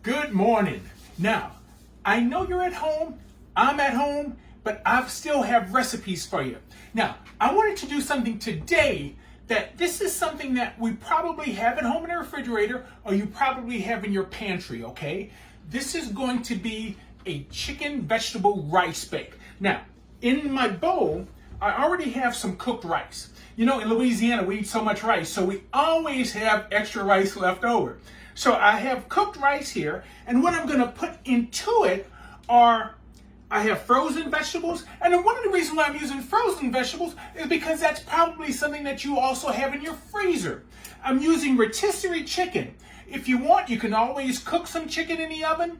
Good morning. Now, I know you're at home, I'm at home, but I still have recipes for you. Now, I wanted to do something today that this is something that we probably have at home in the refrigerator or you probably have in your pantry, okay? This is going to be a chicken vegetable rice bake. Now, in my bowl, I already have some cooked rice. You know, in Louisiana, we eat so much rice, so we always have extra rice left over. So I have cooked rice here, and what I'm gonna put into it are, I have frozen vegetables, and then one of the reasons why I'm using frozen vegetables is because that's probably something that you also have in your freezer. I'm using rotisserie chicken. If you want, you can always cook some chicken in the oven,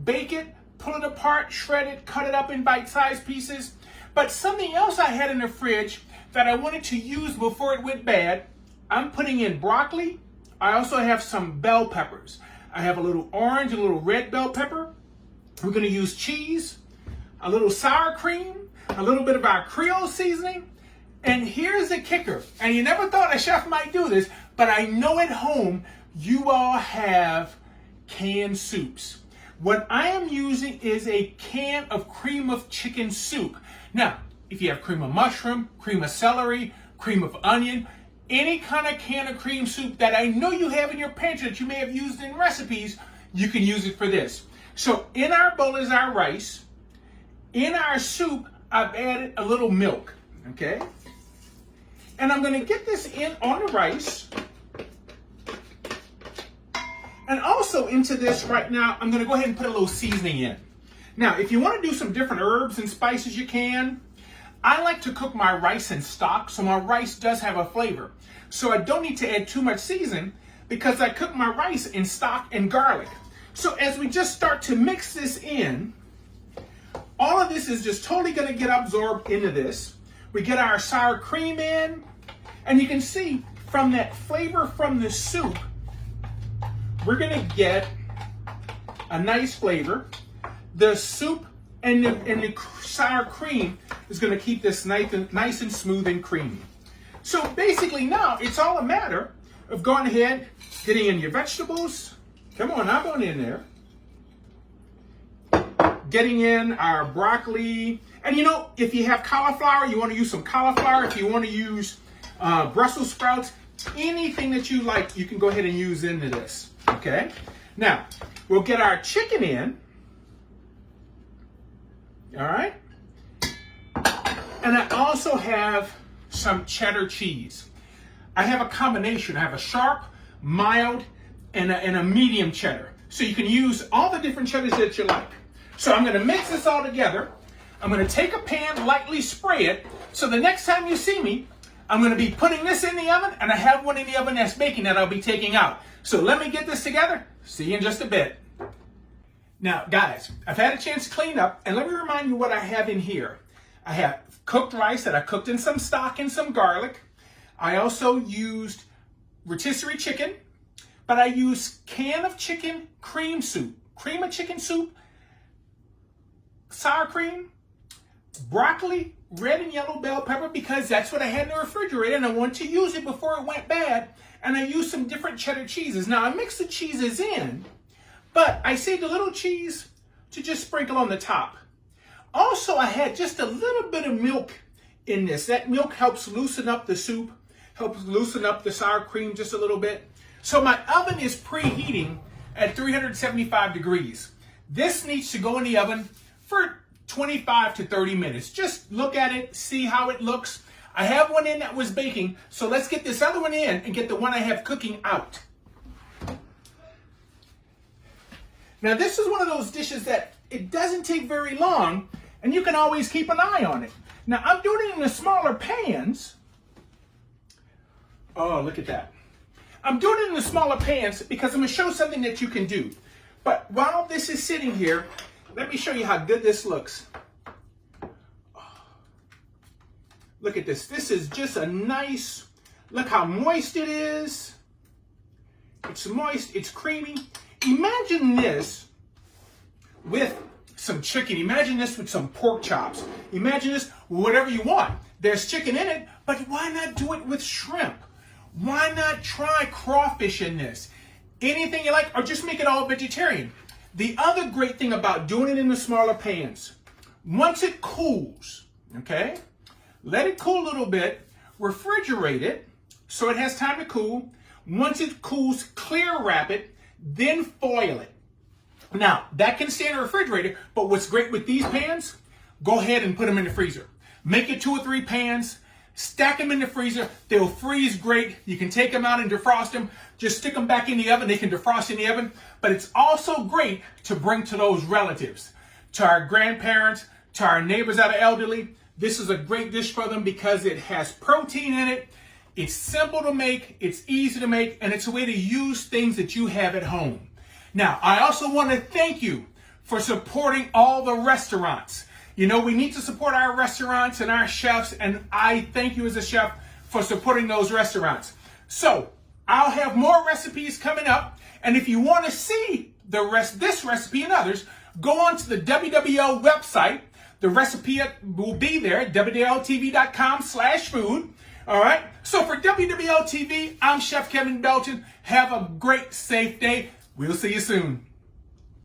bake it, pull it apart, shred it, cut it up in bite-sized pieces. But something else I had in the fridge that I wanted to use before it went bad, I'm putting in broccoli. I also have some bell peppers. I have a little orange and a little red bell pepper. We're gonna use cheese, a little sour cream, a little bit of our Creole seasoning. And here's the kicker, and you never thought a chef might do this, but I know at home you all have canned soups. What I am using is a can of cream of chicken soup. Now, if you have cream of mushroom, cream of celery, cream of onion, any kind of can of cream soup that I know you have in your pantry that you may have used in recipes, you can use it for this. So in our bowl is our rice. In our soup, I've added a little milk, okay? And I'm gonna get this in on the rice. And also into this right now, I'm gonna go ahead and put a little seasoning in. Now, if you wanna do some different herbs and spices, you can. I like to cook my rice in stock, so my rice does have a flavor. So I don't need to add too much seasoning because I cook my rice in stock and garlic. So as we just start to mix this in, all of this is just totally gonna get absorbed into this. We get our sour cream in, and you can see from that flavor from the soup, we're gonna get a nice flavor. The soup and the sour cream is gonna keep this nice and smooth and creamy. So basically now, it's all a matter of going ahead, getting in your vegetables. Come on, hop on in there. Getting in our broccoli. And you know, if you have cauliflower, you wanna use some cauliflower. If you wanna use Brussels sprouts, anything that you like, you can go ahead and use into this, okay? Now, we'll get our chicken in. All right. And I also have some cheddar cheese. I have a combination. I have a sharp, mild, and a medium cheddar. So you can use all the different cheddars that you like. So I'm gonna mix this all together. I'm gonna take a pan, lightly spray it. So the next time you see me, I'm gonna be putting this in the oven, and I have one in the oven that's baking that I'll be taking out. So let me get this together. See you in just a bit. Now, guys, I've had a chance to clean up, and let me remind you what I have in here. I have cooked rice that I cooked in some stock and some garlic. I also used rotisserie chicken, but I used can of chicken cream soup, cream of chicken soup, sour cream, broccoli, red and yellow bell pepper, because that's what I had in the refrigerator, and I wanted to use it before it went bad, and I used some different cheddar cheeses. Now, I mixed the cheeses in, but I saved a little cheese to just sprinkle on the top. Also, I had just a little bit of milk in this. That milk helps loosen up the soup, helps loosen up the sour cream just a little bit. So my oven is preheating at 375 degrees. This needs to go in the oven for 25 to 30 minutes. Just look at it, see how it looks. I have one in that was baking, so let's get this other one in and get the one I have cooking out. Now, this is one of those dishes that it doesn't take very long, and you can always keep an eye on it. Now, I'm doing it in the smaller pans. Oh, look at that. I'm doing it in the smaller pans because I'm going to show something that you can do. But while this is sitting here, let me show you how good this looks. Oh, look at this. This is just a nice, look how moist it is. It's moist, it's creamy. Imagine this with some chicken. Imagine this with some pork chops. Imagine this with whatever you want. There's chicken in it, but why not do it with shrimp? Why not try crawfish in this? Anything you like, or just make it all vegetarian. The other great thing about doing it in the smaller pans, once it cools, okay, let it cool a little bit, refrigerate it so it has time to cool. Once it cools, clear wrap it, then foil it. Now, that can stay in the refrigerator, but what's great with these pans, go ahead and put them in the freezer. Make it 2 or 3 pans, stack them in the freezer. They'll freeze great. You can take them out and defrost them. Just stick them back in the oven. They can defrost in the oven. But it's also great to bring to those relatives, to our grandparents, to our neighbors that are elderly. This is a great dish for them because it has protein in it. It's simple to make, it's easy to make, and it's a way to use things that you have at home. Now, I also want to thank you for supporting all the restaurants. You know, we need to support our restaurants and our chefs, and I thank you as a chef for supporting those restaurants. So, I'll have more recipes coming up, and if you want to see this recipe and others, go on to the WWL website. The recipe will be there, WWLTV.com/food. All right. So for WWL TV, I'm Chef Kevin Belton. Have a great, safe day. We'll see you soon.